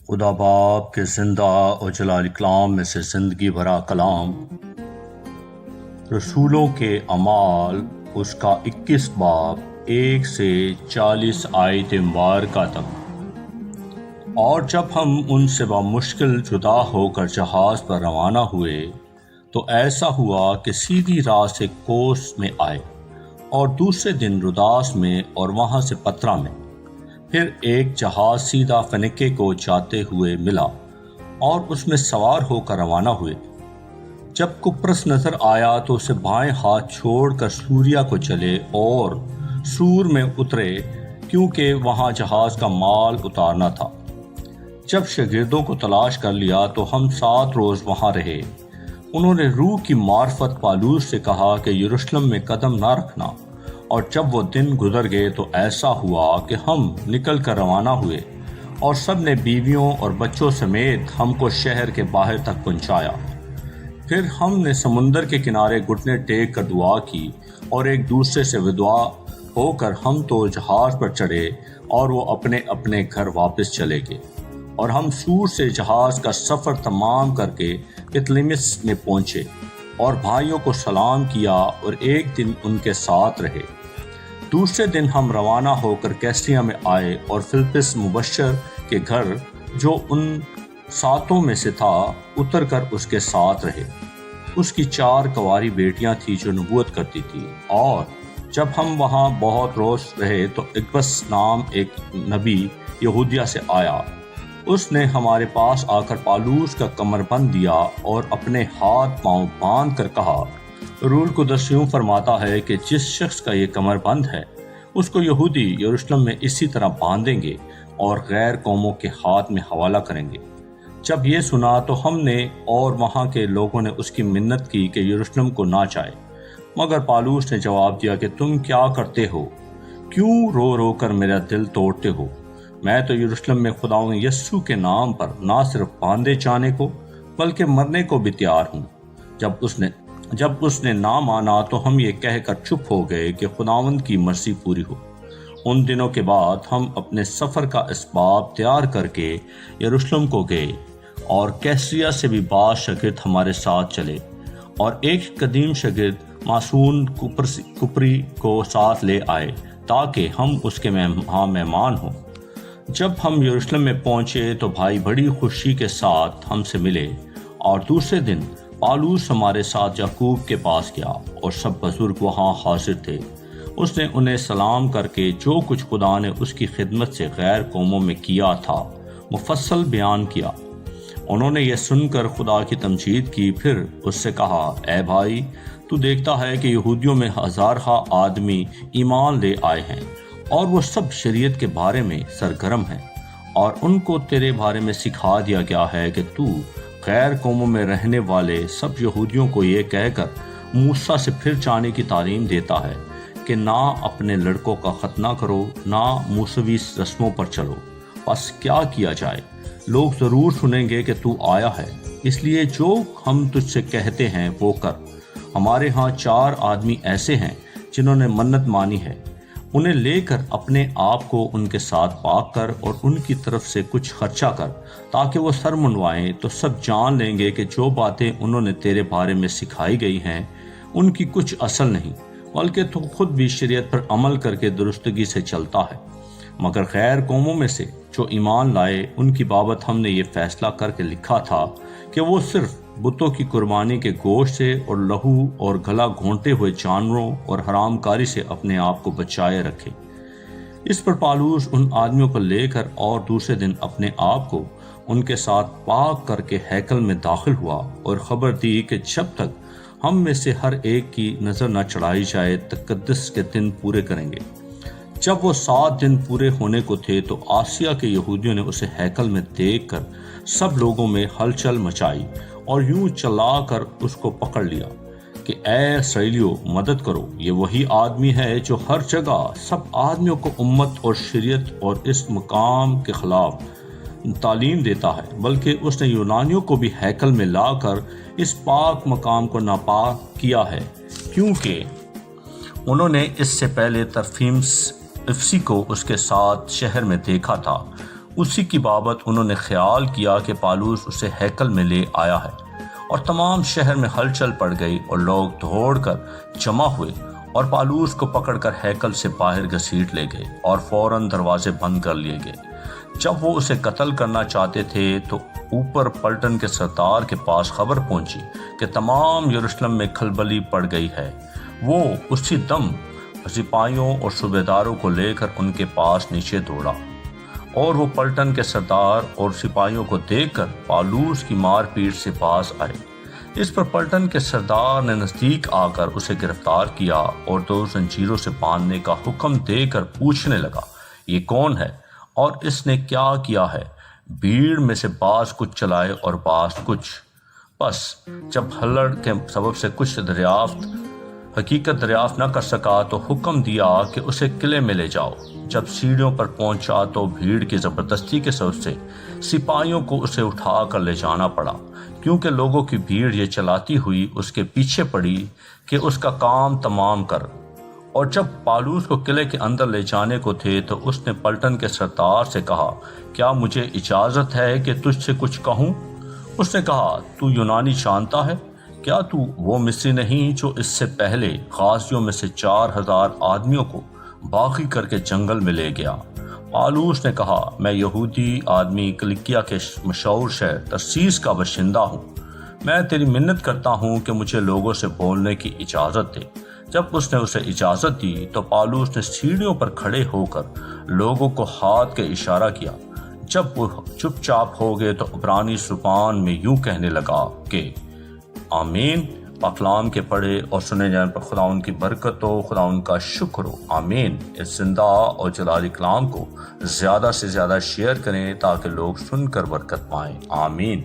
خدا باپ کے زندہ و جلال کلام میں سے زندگی بھرا کلام، رسولوں کے اعمال، اس کا 21 باب 1 سے 40 آیت مبارکہ تک۔ اور جب ہم ان سے بمشکل جدا ہو کر جہاز پر روانہ ہوئے تو ایسا ہوا کہ سیدھی راہ سے کوس میں آئے اور دوسرے دن روداس میں اور وہاں سے پترا میں، پھر ایک جہاز سیدھا فنکے کو جاتے ہوئے ملا اور اس میں سوار ہو کر روانہ ہوئے۔ جب کپرس نظر آیا تو اسے بائیں ہاتھ چھوڑ کر سوریا کو چلے اور سور میں اترے، کیونکہ وہاں جہاز کا مال اتارنا تھا۔ جب شاگردوں کو تلاش کر لیا تو ہم 7 روز وہاں رہے۔ انہوں نے روح کی معرفت پالوس سے کہا کہ یروشلم میں قدم نہ رکھنا، اور جب وہ دن گزر گئے تو ایسا ہوا کہ ہم نکل کر روانہ ہوئے، اور سب نے بیویوں اور بچوں سمیت ہم کو شہر کے باہر تک پہنچایا۔ پھر ہم نے سمندر کے کنارے گھٹنے ٹیک کر دعا کی اور ایک دوسرے سے ودعا ہو کر ہم تو جہاز پر چڑھے اور وہ اپنے اپنے گھر واپس چلے گئے، اور ہم سور سے جہاز کا سفر تمام کر کے پتلیمس میں پہنچے اور بھائیوں کو سلام کیا اور ایک دن ان کے ساتھ رہے۔ دوسرے دن ہم روانہ ہو کر کیسریا میں آئے اور فلپس مبشر کے گھر، جو ان 7 میں سے تھا، اتر کر اس کے ساتھ رہے۔ اس کی 4 کنواری بیٹیاں تھیں جو نبوت کرتی تھیں، اور جب ہم وہاں بہت روز رہے تو اگبس نام ایک نبی یہودیہ سے آیا۔ اس نے ہمارے پاس آ کر پالوس کا کمر بند دیا اور اپنے ہاتھ پاؤں باندھ کر کہا، روح القدس یوں فرماتا ہے کہ جس شخص کا یہ کمر بند ہے، اس کو یہودی یروشلم میں اسی طرح باندھیں گے اور غیر قوموں کے ہاتھ میں حوالہ کریں گے۔ جب یہ سنا تو ہم نے اور وہاں کے لوگوں نے اس کی منت کی کہ یروشلم کو نہ جائے، مگر پالوس نے جواب دیا کہ تم کیا کرتے ہو؟ کیوں رو رو کر میرا دل توڑتے ہو؟ میں تو یروشلم میں خداوند یسوع کے نام پر نہ صرف باندھے جانے کو بلکہ مرنے کو بھی تیار ہوں۔ جب اس نے نہ مانا تو ہم یہ کہہ کر چپ ہو گئے کہ خداوند کی مرضی پوری ہو۔ ان دنوں کے بعد ہم اپنے سفر کا اسباب تیار کر کے یروشلم کو گئے، اور کیسریا سے بھی بعض شاگرد ہمارے ساتھ چلے، اور ایک قدیم شاگرد معصون کپری کو ساتھ لے آئے تاکہ ہم اس کے ہاں مہمان ہوں۔ جب ہم یروشلم میں پہنچے تو بھائی بڑی خوشی کے ساتھ ہم سے ملے، اور دوسرے دن پالوس ہمارے ساتھ یعقوب کے پاس گیا اور سب بزرگ وہاں حاضر تھے۔ اس نے انہیں سلام کر کے جو کچھ خدا نے اس کی خدمت سے غیر قوموں میں کیا تھا مفصل بیان کیا۔ انہوں نے یہ سن کر خدا کی تمجید کی، پھر اس سے کہا، اے بھائی، تو دیکھتا ہے کہ یہودیوں میں ہزارہا آدمی ایمان لے آئے ہیں، اور وہ سب شریعت کے بارے میں سرگرم ہیں، اور ان کو تیرے بارے میں سکھا دیا گیا ہے کہ تو غیر قوموں میں رہنے والے سب یہودیوں کو یہ کہہ کر موسیٰ سے پھر جانے کی تعلیم دیتا ہے کہ نہ اپنے لڑکوں کا ختنہ کرو، نہ موسوی رسموں پر چلو۔ بس کیا کیا جائے؟ لوگ ضرور سنیں گے کہ تو آیا ہے، اس لیے جو ہم تجھ سے کہتے ہیں وہ کر۔ ہمارے ہاں 4 آدمی ایسے ہیں جنہوں نے منت مانی ہے، انہیں لے کر اپنے آپ کو ان کے ساتھ پاک کر اور ان کی طرف سے کچھ خرچہ کر، تاکہ وہ سر منڈوائیں تو سب جان لیں گے کہ جو باتیں انہوں نے تیرے بارے میں سکھائی گئی ہیں ان کی کچھ اصل نہیں، بلکہ تو خود بھی شریعت پر عمل کر کے درستگی سے چلتا ہے۔ مگر غیر قوموں میں سے جو ایمان لائے، ان کی بابت ہم نے یہ فیصلہ کر کے لکھا تھا کہ وہ صرف بتوں کی قربانی کے گوشت سے اور لہو اور گلا گھونٹے ہوئے جانوروں اور حرام کاری سے اپنے آپ کو بچائے رکھے۔ اس پر پالوس ان آدمیوں کو لے کر اور دوسرے دن اپنے آپ کو ان کے ساتھ پاک کر کے ہیکل میں داخل ہوا اور خبر دی کہ جب تک ہم میں سے ہر ایک کی نظر نہ چڑھائی جائے تقدس کے دن پورے کریں گے۔ جب وہ 7 دن پورے ہونے کو تھے تو آسیا کے یہودیوں نے اسے ہیکل میں دیکھ کر سب لوگوں میں ہلچل مچائی اور یوں چلا کر اس کو پکڑ لیا کہ اے اسرائیلیو، مدد کرو، یہ وہی آدمی ہے جو ہر جگہ سب آدمیوں کو امت اور شریعت اور اس مقام کے خلاف تعلیم دیتا ہے، بلکہ اس نے یونانیوں کو بھی ہیکل میں لا کر اس پاک مقام کو ناپاک کیا ہے، کیونکہ انہوں نے اس سے پہلے ترفیمس افسی کو اس کے ساتھ شہر میں دیکھا تھا۔ اسی کی بابت انہوں نے خیال کیا کہ پالوس اسے ہیکل میں لے آیا ہے، اور تمام شہر میں ہلچل پڑ گئی اور لوگ دوڑ کر جمع ہوئے اور پالوس کو پکڑ کر ہیکل سے باہر گھسیٹ لے گئے اور فوراً دروازے بند کر لیے گئے۔ جب وہ اسے قتل کرنا چاہتے تھے تو اوپر پلٹن کے سردار کے پاس خبر پہنچی کہ تمام یروشلم میں کھلبلی پڑ گئی ہے۔ وہ اسی دم سپاہیوں اور صوبیداروں کو لے کر ان کے پاس نیچے دوڑا، اور وہ پلٹن کے سردار اور سپاہیوں کو دیکھ کر پالوس کی مار پیٹ سے باز آئے۔ اس پر پلٹن کے سردار نے نزدیک آ کر اسے گرفتار کیا اور 2 زنجیروں سے باندھنے کا حکم دے کر پوچھنے لگا، یہ کون ہے اور اس نے کیا کیا ہے؟ بھیڑ میں سے بعض کچھ چلائے اور بعض کچھ۔ بس جب ہلڑ کے سبب سے کچھ حقیقت دریافت نہ کر سکا تو حکم دیا کہ اسے قلعے میں لے جاؤ۔ جب سیڑھیوں پر پہنچا تو بھیڑ کی زبردستی کے سبب سے سپاہیوں کو اسے اٹھا کر لے جانا پڑا، کیونکہ لوگوں کی بھیڑ یہ چلاتی ہوئی اس کے پیچھے پڑی کہ اس کا کام تمام کر۔ اور جب پالوس کو قلعے کے اندر لے جانے کو تھے تو اس نے پلٹن کے سردار سے کہا، کیا مجھے اجازت ہے کہ تجھ سے کچھ کہوں؟ اس نے کہا، تو یونانی جانتا ہے؟ کیا تو وہ مصری نہیں جو اس سے پہلے غازیوں میں سے 4000 آدمیوں کو باغی کر کے جنگل میں لے گیا؟ پالوس نے کہا، میں یہودی آدمی کلیکیا کے مشہور شہر ترسیس کا باشندہ ہوں۔ میں تیری منت کرتا ہوں کہ مجھے لوگوں سے بولنے کی اجازت دے۔ جب اس نے اسے اجازت دی تو پالوس نے سیڑھیوں پر کھڑے ہو کر لوگوں کو ہاتھ کے اشارہ کیا۔ جب وہ چپ چاپ ہو گئے تو عبرانی زبان میں یوں کہنے لگا کہ آمین۔ پاکلام کے پڑھے اور سنے جانے پر خدا ان کی برکت ہو، خدا ان کا شکر ہو، آمین۔ اس زندہ اور جلالی کلام کو زیادہ سے زیادہ شیئر کریں تاکہ لوگ سن کر برکت پائیں، آمین۔